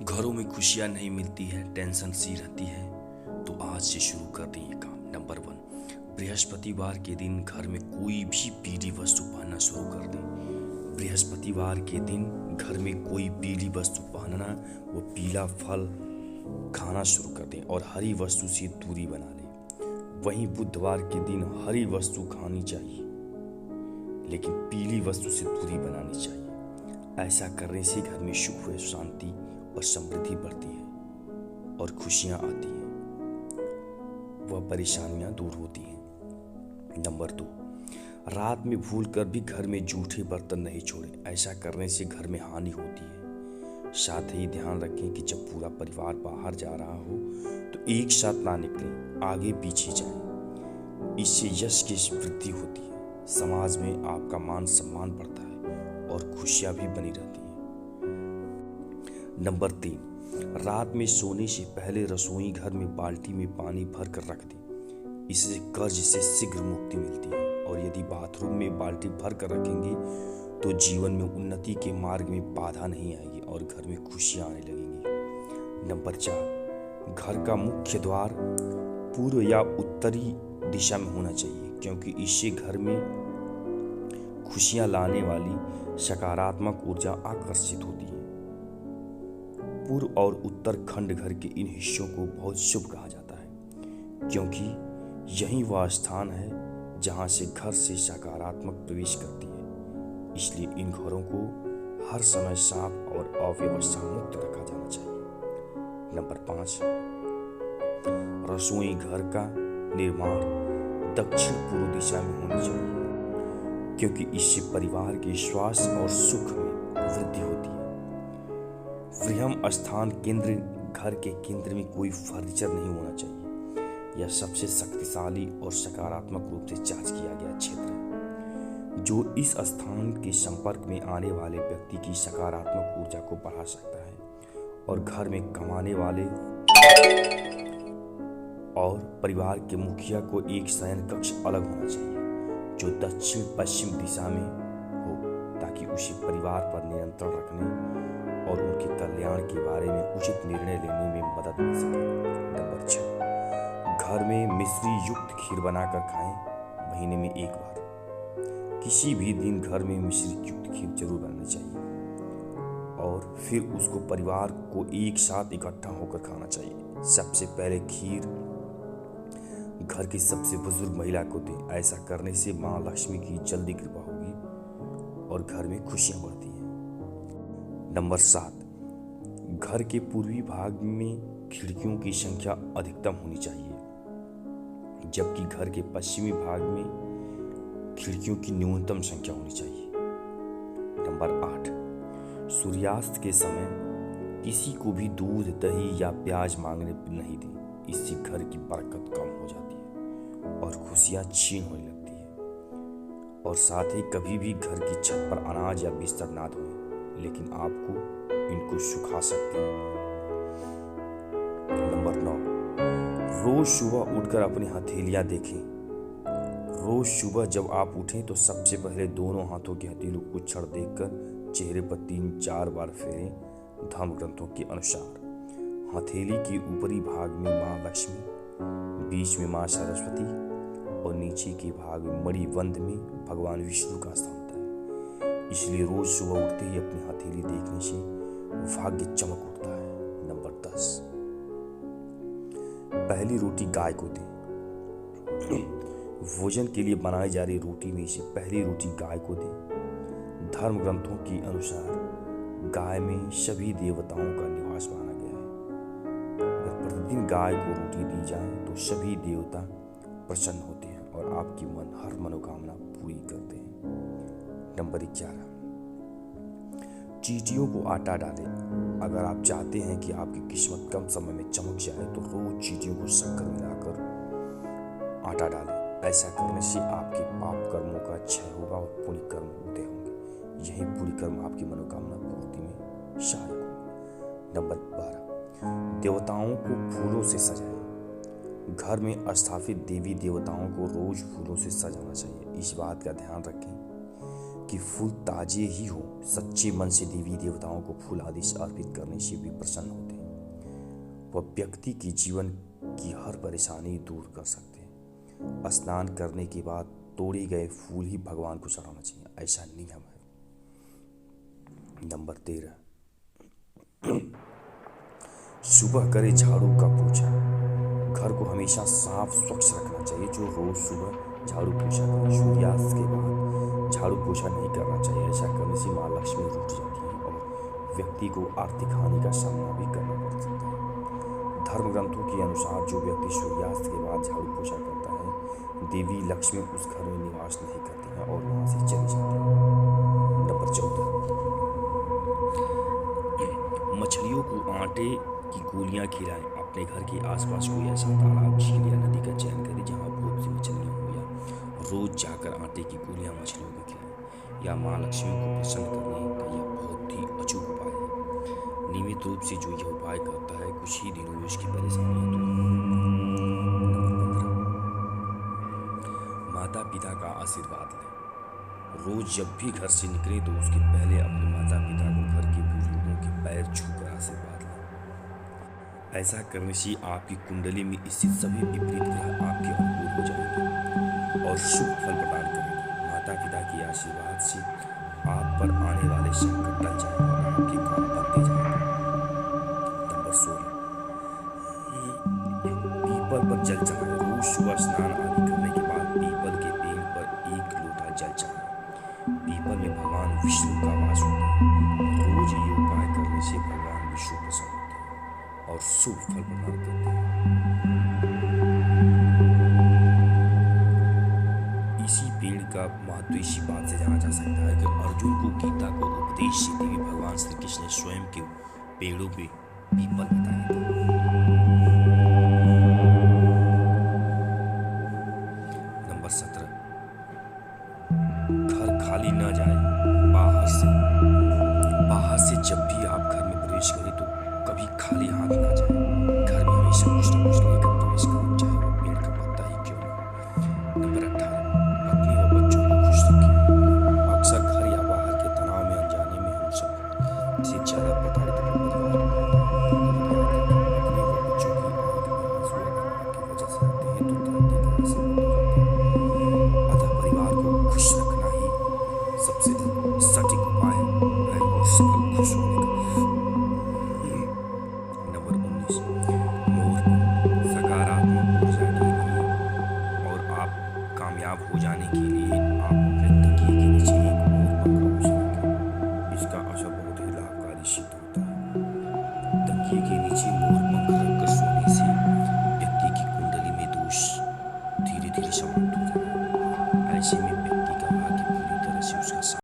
घरों में खुशियाँ नहीं मिलती है, टेंशन सी रहती है। तो आज से शुरू कर दें ये काम। नंबर 1, बृहस्पतिवार के दिन घर में कोई भी पीली वस्तु पहनना शुरू कर दें। बृहस्पतिवार के दिन घर में कोई पीली वस्तु पहनना, वो पीला फल खाना शुरू कर दें और हरी वस्तु से दूरी बना लें। वहीं बुधवार के दिन हरी वस्तु खानी चाहिए, लेकिन पीली वस्तु से दूरी बनानी चाहिए। ऐसा करने से घर में सुख व शांति और समृद्धि बढ़ती है और खुशियां आती हैं, वह परेशानियां दूर होती हैं। नंबर 2, रात में भूलकर भी घर में जूठे बर्तन नहीं छोड़ें। ऐसा करने से घर में हानि होती है। साथ ही ध्यान रखें कि जब पूरा परिवार बाहर जा रहा हो तो एक साथ ना निकलें, आगे पीछे जाएं। इससे यश की वृद्धि होती है, समाज में आपका मान सम्मान बढ़ता है और खुशियां भी बनी रहती हैं। नंबर 3, रात में सोने से पहले रसोई घर में बाल्टी में पानी भर कर रख दें। इससे कर्ज से शीघ्र मुक्ति मिलती है। और यदि बाथरूम में बाल्टी भर कर रखेंगे तो जीवन में उन्नति के मार्ग में बाधा नहीं आएगी और घर में खुशियां आने लगेंगी। नंबर 4, घर का मुख्य द्वार पूर्व या उत्तरी दिशा में होना चाहिए, क्योंकि इससे घर में खुशियां लाने वाली सकारात्मक ऊर्जा आकर्षित होती है। पूर्व और उत्तर खंड घर के इन हिस्सों को बहुत शुभ कहा जाता है, क्योंकि यही वह स्थान है जहां से घर से सकारात्मक प्रवेश करती है। इसलिए इन घरों को हर समय साफ और अव्यवस्था मुक्त रखा जाना चाहिए। नंबर 5, रसोई घर का निर्माण दक्षिण पूर्व दिशा में होनी चाहिए, क्योंकि इससे परिवार के स्वास्थ्य और सुख में वृद्धि होती है। वृहम स्थान केंद्र घर के केंद्र में कोई फर्नीचर नहीं होना चाहिए। यह सबसे शक्तिशाली और सकारात्मक रूप से जांच किया गया क्षेत्र है, जो इस स्थान के संपर्क में आने वाले व्यक्ति की सकारात्मक ऊर्जा को बढ़ा सकता है। और घर में कमाने वाले और परिवार के मुखिया को एक शयन कक्ष अलग होना चाहिए, जो दक्षिण पश्चिम दिशा में हो, ताकि उसे परिवार पर नियंत्रण रखने और उनके कल्याण के बारे में उचित निर्णय लेने में मदद मिल सके। नंबर 6, घर में मिश्री युक्त खीर बनाकर खाएं, महीने में एक बार। किसी भी दिन घर में मिश्री युक्त खीर जरूर बनानी चाहिए और फिर उसको परिवार को एक साथ इकट्ठा होकर खाना चाहिए। सबसे पहले खीर घर की सबसे बुजुर्ग महिला को दें। ऐसा करने से माँ लक्ष्मी की जल्दी कृपा होगी और घर में खुशियां बढ़ती हैं। नंबर 7, घर के पूर्वी भाग में खिड़कियों की संख्या अधिकतम होनी चाहिए, जबकि घर के पश्चिमी भाग में खिड़कियों की न्यूनतम संख्या होनी चाहिए। नंबर 8, सूर्यास्त के समय किसी को भी दूध, दही या प्याज मांगने नहीं दें। इससे घर की बरकत कम हो जाती है और खुशियां छीन होने लगती है। और साथ ही कभी भी घर की छत पर अनाज या बिस्तर ना धोएं, लेकिन आपको इनको सुखा सकते हैं। नंबर 9, रोज सुबह उठकर अपनी हथेलियां देखें। रोज सुबह जब आप उठें तो सबसे पहले दोनों हाथों की हथेलियों को क्षण देखकर चेहरे पर 3-4 बार फेरें। धर्म ग्रंथों के अनुसार हथेली के ऊपरी भाग में माँ लक्ष्मी, बीच में माँ सरस्वती और नीचे के भाग में मणिबंध में भगवान विष्णु का स्थान होता है। इसलिए रोज सुबह उठते ही अपनी हथेली देखने से भाग्य चमक उठता है। नंबर 10, पहली रोटी गाय को दें। भोजन के लिए बनाई जा रही रोटी में से पहली रोटी गाय को दें। धर्म ग्रंथों के अनुसार गाय में सभी देवताओं का निवास माना गया है। अगर प्रतिदिन गाय को रोटी दी जाए तो सभी देवता प्रसन्न होते हैं और आपकी हर मनोकामना पूरी करते हैं। नंबर 11, चींटियों को आटा डालें। अगर आप चाहते हैं कि आपकी किस्मत कम समय में चमक जाए तो रोज चींटियों को शक्कर मिलाकर आटा डालें। ऐसा करने से आपके पाप कर्मों का क्षय होगा और पुण्य कर्म उदय होंगे। यही पुण्य कर्म आपकी मनोकामना पूर्ति में सहायक होंगे। नंबर 12, देवताओं को फूलों से सजाएं। घर में स्थापित देवी देवताओं को रोज फूलों से सजाना चाहिए। इस बात का ध्यान रखें कि फूल ताजे ही हो, सच्चे मन से देवी देवताओं को फूल आदि अर्पित करने से भी प्रसन्न होते हैं। वह व्यक्ति की जीवन की हर परेशानी दूर कर सकते हैं। स्नान करने के बाद तोड़े गए फूल ही भगवान को चढ़ाना चाहिए, ऐसा नियम है। नंबर 13, सुबह करे झाड़ू का पोछा। घर को हमेशा साफ स्वच्छ रखना चाहिए। जो रोज सुबह झाड़ू पोछा करे, सूर्यास्त के बाद झाड़ू पोछा नहीं करना चाहिए। ऐसा करने से माँ लक्ष्मी रूठ जाती है और व्यक्ति को आर्थिक हानि का सामना भी करना पड़ सकता है। धर्म ग्रंथों के अनुसार जो व्यक्ति सूर्यास्त के बाद झाड़ू पोछा करता है, देवी लक्ष्मी उस घर में निवास नहीं करती हैं और वहां से चली जाती है। नंबर 14, मछलियों को आटे की गोलियां खिलाएं। अपने घर के आसपास कोई ऐसा तालाब, झील या नदी का चयन करें जहां बहुत सी मछलियां हो, या रोज जाकर आटे की गोलियां मछलियों को खिलाएं। या माँ लक्ष्मी को प्रसन्न करने का यह बहुत ही अचूक उपाय है। नियमित रूप से जो यह उपाय करता है, कुछ ही दिनों में उसकी परेशानियां दूर हो जाती हैं। नंबर 15, माता पिता का आशीर्वाद लें। रोज जब भी घर से निकले तो उसके पहले अपने माता पिता को, घर के बुजुर्गों के पैर छूकर आशीर्वाद लें। ऐसा करने से आपकी कुंडली में स्थित सभी विपरीत ग्रह आपके अनुकूल हो जाएंगे और शुभ फल प्रदान करेंगे। माता पिता के आशीर्वाद से आप पर आने वाले संकट टल जाएंगे और आपके काम बनते जाएंगे। नंबर 16, पीपल पर जल चढ़ाएं। रोज सुबह स्नान आदि करने के बाद पीपल के पेड़ पर 1 लोटा जल चढ़ाएं। पीपल में भगवान विष्णु का वास होता है। रोज ये उपाय करने से भगवान विष्णु प्रसन्न होते हैं और शुभ फल प्रदान करते हैं। इसी पेड़ का महत्व इसी बात से जाना जा सकता है कि अर्जुन को गीता को उपदेश से देवी भगवान श्री कृष्ण ने स्वयं के पेड़ों पे पीपल बताए थे। नंबर 17, घर खाली न जाए। बाहर से जब भी आप घर में प्रवेश करें तो कभी खाली हाथ ना जाए। घर में हमेशा कुछ न कुछ लेकर प्रवेश करें, चाहे वो पेड़ का पत्ता ही क्यों ना हो। नंबर 18, पत्नी व बच्चों को खुश रखें। अक्सर घर या बाहर के तनाव में अनजाने में हम सब से ज्यादा प्रताड़ित अपने परिवार पत्नी व बच्चों की वजह से होते हैं, तो तरह से अतः परिवार को खुश रखना ही सबसे सटीक उपाय है और सबको खुश होने का। नंबर 19, मोर सकारात्मक ऊर्जा के लिए और आप कामयाब हो जाने के लिए आप अपने तकिए के नीचे एक मोर पंख अवश्य रखें। इसका असर बहुत ही लाभकारी सिद्ध होता है। तकिए के नीचे मोर पंख रखकर सोने से व्यक्ति की कुंडली में दोष धीरे धीरे समाप्त हो जाता है। ऐसे में